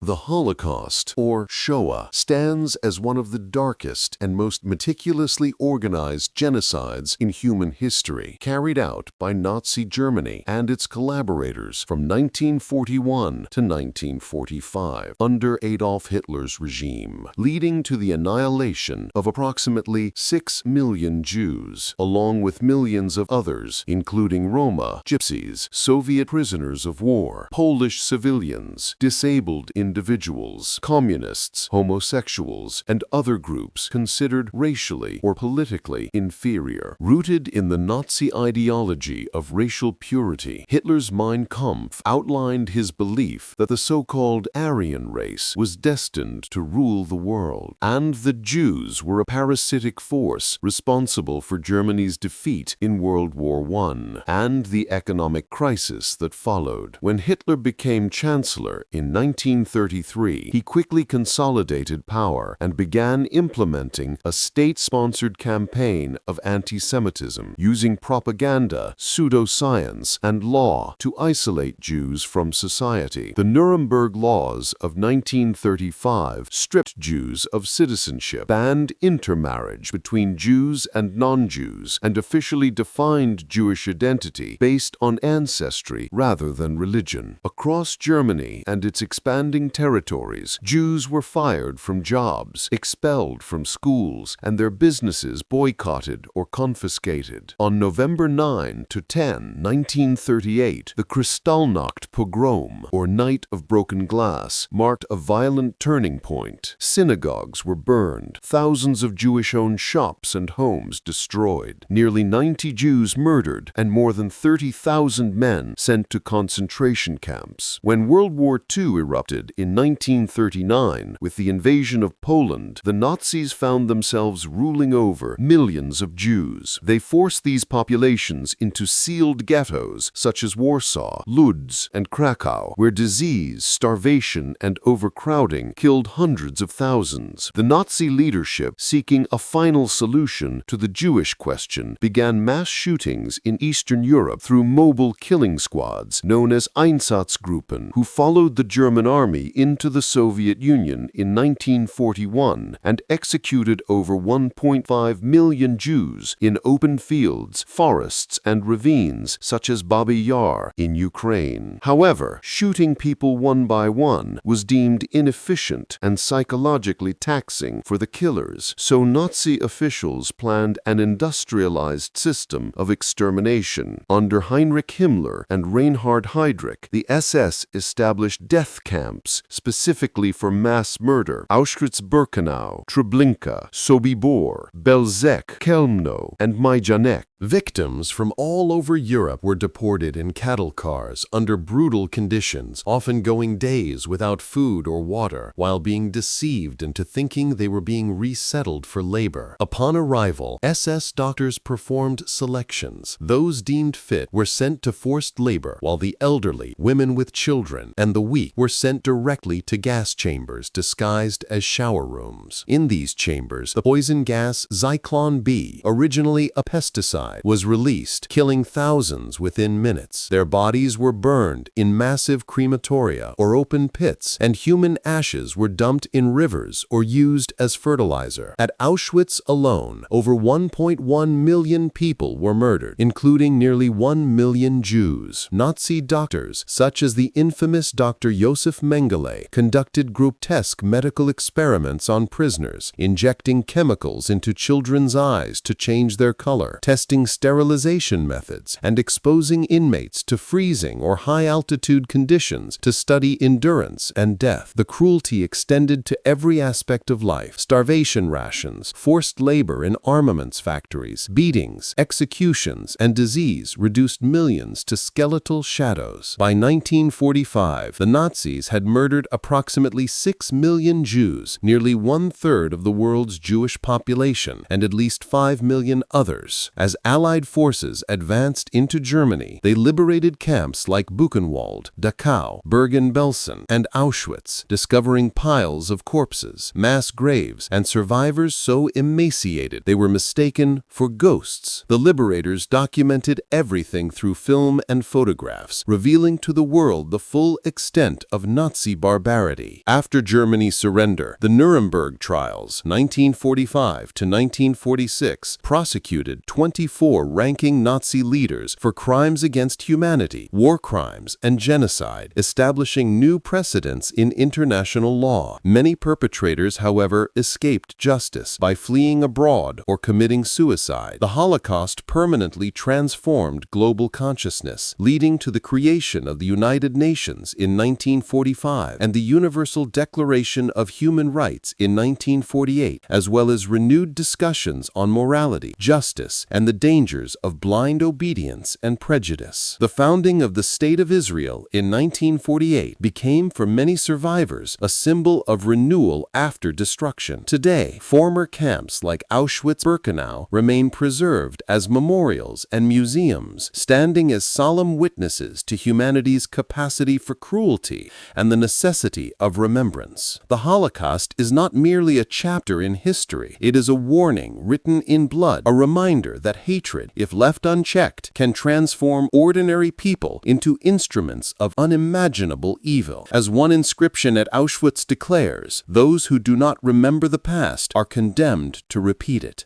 The Holocaust, or Shoah, stands as one of the darkest and most meticulously organized genocides in human history, carried out by Nazi Germany and its collaborators from 1941 to 1945 under Adolf Hitler's regime, leading to the annihilation of approximately 6 million Jews, along with millions of others, including Roma, Gypsies, Soviet prisoners of war, Polish civilians, disabled individuals, communists, homosexuals, and other groups considered racially or politically inferior. Rooted in the Nazi ideology of racial purity, Hitler's Mein Kampf outlined his belief that the so-called Aryan race was destined to rule the world, and the Jews were a parasitic force responsible for Germany's defeat in World War I and the economic crisis that followed. When Hitler became chancellor in 1933, he quickly consolidated power and began implementing a state-sponsored campaign of anti-Semitism, using propaganda, pseudoscience, and law to isolate Jews from society. The Nuremberg Laws of 1935 stripped Jews of citizenship, banned intermarriage between Jews and non-Jews, and officially defined Jewish identity based on ancestry rather than religion. Across Germany and its expanding territories, Jews were fired from jobs, expelled from schools, and their businesses boycotted or confiscated. On November 9 to 10, 1938, the Kristallnacht pogrom, or Night of Broken Glass, marked a violent turning point. Synagogues were burned, thousands of Jewish-owned shops and homes destroyed, nearly 90 Jews murdered, and more than 30,000 men sent to concentration camps. When World War II erupted in 1939 with the invasion of Poland, the Nazis found themselves ruling over millions of Jews. They forced these populations into sealed ghettos such as Warsaw, Lodz, and Krakow, where disease, starvation, and overcrowding killed hundreds of thousands. The Nazi leadership, seeking a final solution to the Jewish question, began mass shootings in Eastern Europe through mobile killing squads known as Einsatzgruppen, who followed the German army into the Soviet Union in 1941 and executed over 1.5 million Jews in open fields, forests, and ravines such as Babi Yar in Ukraine. However, shooting people one by one was deemed inefficient and psychologically taxing for the killers, so Nazi officials planned an industrialized system of extermination. Under Heinrich Himmler and Reinhard Heydrich, the SS established death camps specifically for mass murder: Auschwitz-Birkenau, Treblinka, Sobibor, Belzec, Chełmno, and Majdanek. Victims from all over Europe were deported in cattle cars under brutal conditions, often going days without food or water, while being deceived into thinking they were being resettled for labor. Upon arrival, SS doctors performed selections. Those deemed fit were sent to forced labor, while the elderly, women with children, and the weak were sent directly to gas chambers disguised as shower rooms. In these chambers, the poison gas Zyklon B, originally a pesticide, was released, killing thousands within minutes. Their bodies were burned in massive crematoria or open pits, and human ashes were dumped in rivers or used as fertilizer. At Auschwitz alone, over 1.1 million people were murdered, including nearly 1 million Jews. Nazi doctors, such as the infamous Dr. Josef Mengele, conducted grotesque medical experiments on prisoners, injecting chemicals into children's eyes to change their color, testing sterilization methods, and exposing inmates to freezing or high-altitude conditions to study endurance and death. The cruelty extended to every aspect of life: starvation rations, forced labor in armaments factories, beatings, executions, and disease reduced millions to skeletal shadows. By 1945, the Nazis had murdered approximately 6 million Jews, nearly one-third of the world's Jewish population, and at least 5 million others. As Allied forces advanced into Germany. They liberated camps like Buchenwald, Dachau, Bergen-Belsen, and Auschwitz, discovering piles of corpses, mass graves, and survivors so emaciated they were mistaken for ghosts. The liberators documented everything through film and photographs, revealing to the world the full extent of Nazi barbarity. After Germany's surrender, the Nuremberg trials, 1945 to 1946, prosecuted 24 ranking Nazi leaders for crimes against humanity, war crimes, and genocide, establishing new precedents in international law. Many perpetrators, however, escaped justice by fleeing abroad or committing suicide. The Holocaust permanently transformed global consciousness, leading to the creation of the United Nations in 1945 and the Universal Declaration of Human Rights in 1948, as well as renewed discussions on morality, justice, and the dangers of blind obedience and prejudice. The founding of the State of Israel in 1948 became for many survivors a symbol of renewal after destruction. Today, former camps like Auschwitz-Birkenau remain preserved as memorials and museums, standing as solemn witnesses to humanity's capacity for cruelty and the necessity of remembrance. The Holocaust is not merely a chapter in history. It is a warning written in blood, a reminder that hatred, if left unchecked, can transform ordinary people into instruments of unimaginable evil. As one inscription at Auschwitz declares, those who do not remember the past are condemned to repeat it.